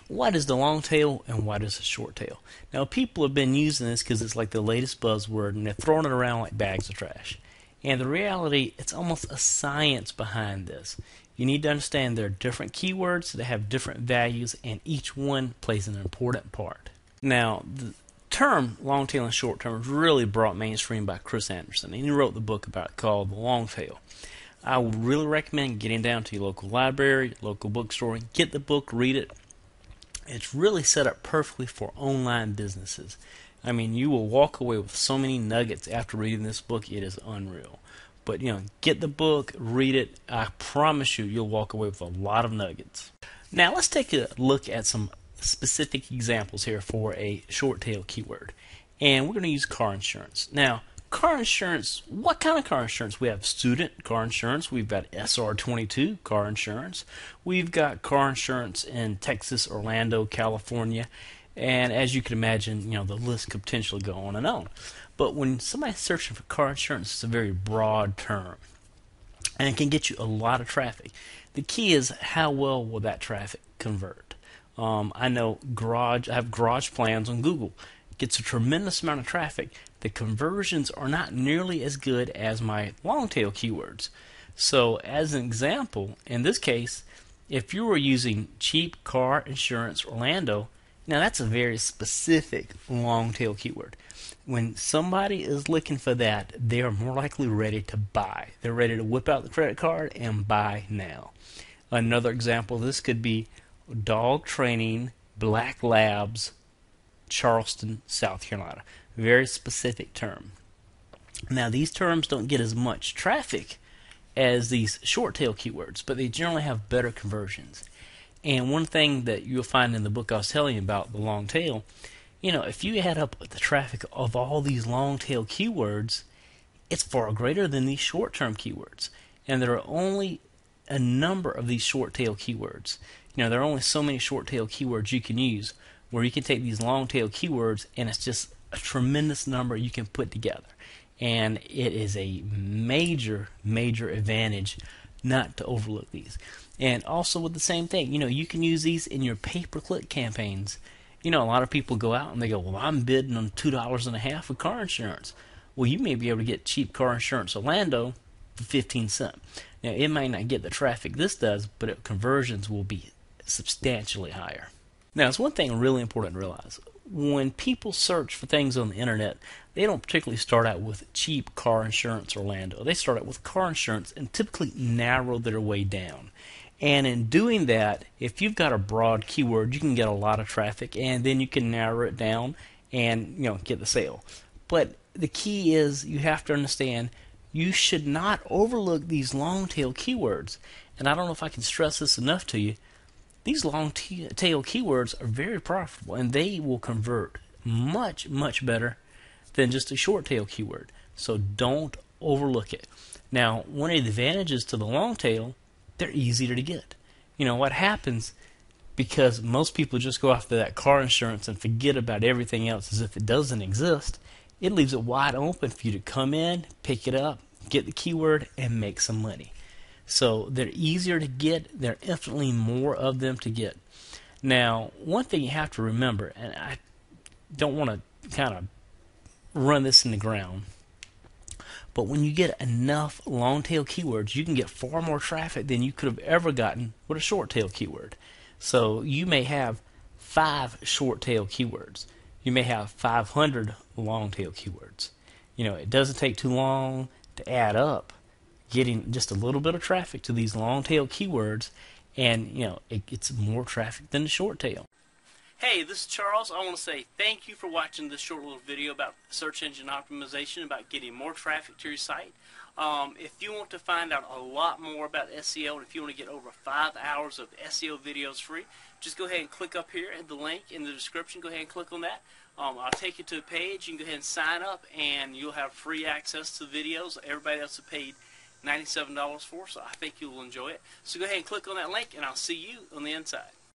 what is the long tail and what is the short tail? Now, people have been using this because it's like the latest buzzword, and they're throwing it around like bags of trash. And the reality, it's almost a science behind this. You need to understand there are different keywords that have different values, and each one plays an important part. Now, the term long tail and short tail was really brought mainstream by Chris Anderson, and he wrote the book about it called The Long Tail. I would really recommend getting down to your local library, local bookstore, and get the book, read it. It's really set up perfectly for online businesses. I mean, you will walk away with so many nuggets after reading this book, it is unreal. But, get the book, read it. I promise you'll walk away with a lot of nuggets. Now, let's take a look at some specific examples here for a short tail keyword. And we're going to use car insurance. Now, car insurance, what kind of car insurance? We have student car insurance. We've got SR22 car insurance. We've got car insurance in Texas, Orlando, California. And as you can imagine, the list could potentially go on and on. But when somebody's searching for car insurance, it's a very broad term. And it can get you a lot of traffic. The key is how well will that traffic convert. I know I have Garage Plans on Google. It gets a tremendous amount of traffic. The conversions are not nearly as good as my long tail keywords. So as an example, in this case, if you were using cheap car insurance Orlando, now that's a very specific long tail keyword. When somebody is looking for that, they are more likely ready to buy. They're ready to whip out the credit card and buy now. Another example, this could be dog training, Black Labs, Charleston, South Carolina. Very specific term. Now, these terms don't get as much traffic as these short tail keywords, but they generally have better conversions. And one thing that you'll find in the book I was telling you about, the long tail, if you add up the traffic of all these long tail keywords, it's far greater than these short term keywords. And there are only a number of these short tail keywords. There are only so many short tail keywords you can use, where you can take these long tail keywords and it's just a tremendous number you can put together. And it is a major, major advantage not to overlook these. And also with the same thing, you can use these in your pay-per-click campaigns. A lot of people go out and they go, well, I'm bidding on $2.50 for car insurance. Well, you may be able to get cheap car insurance Orlando for 15 cents. Now, it might not get the traffic this does, but conversions will be substantially higher. Now, it's one thing really important to realize. When people search for things on the internet, they don't particularly start out with cheap car insurance Orlando. They start out with car insurance and typically narrow their way down. And in doing that, if you've got a broad keyword, you can get a lot of traffic, and then you can narrow it down and get the sale. But the key is you have to understand you should not overlook these long tail keywords. And I don't know if I can stress this enough to you. These long tail keywords are very profitable, and they will convert much, much better than just a short tail keyword. So don't overlook it. Now, one of the advantages to the long tail, they're easier to get. What happens, because most people just go after that car insurance and forget about everything else as if it doesn't exist, it leaves it wide open for you to come in, pick it up, get the keyword, and make some money. So they're easier to get. There are infinitely more of them to get. Now, one thing you have to remember, and I don't want to kind of run this in the ground, but when you get enough long tail keywords, you can get far more traffic than you could have ever gotten with a short tail keyword. So you may have 5 short tail keywords. You may have 500 long tail keywords. It doesn't take too long to add up getting just a little bit of traffic to these long tail keywords, and it gets more traffic than the short tail. Hey, this is Charles. I want to say thank you for watching this short little video about search engine optimization, about getting more traffic to your site. If you want to find out a lot more about SEO, and if you want to get over 5 hours of SEO videos free, just go ahead and click up here at the link in the description. Go ahead and click on that. I'll take you to a page. You can go ahead and sign up, and you'll have free access to the videos. Everybody else has paid $97 for, so I think you'll enjoy it. So go ahead and click on that link, and I'll see you on the inside.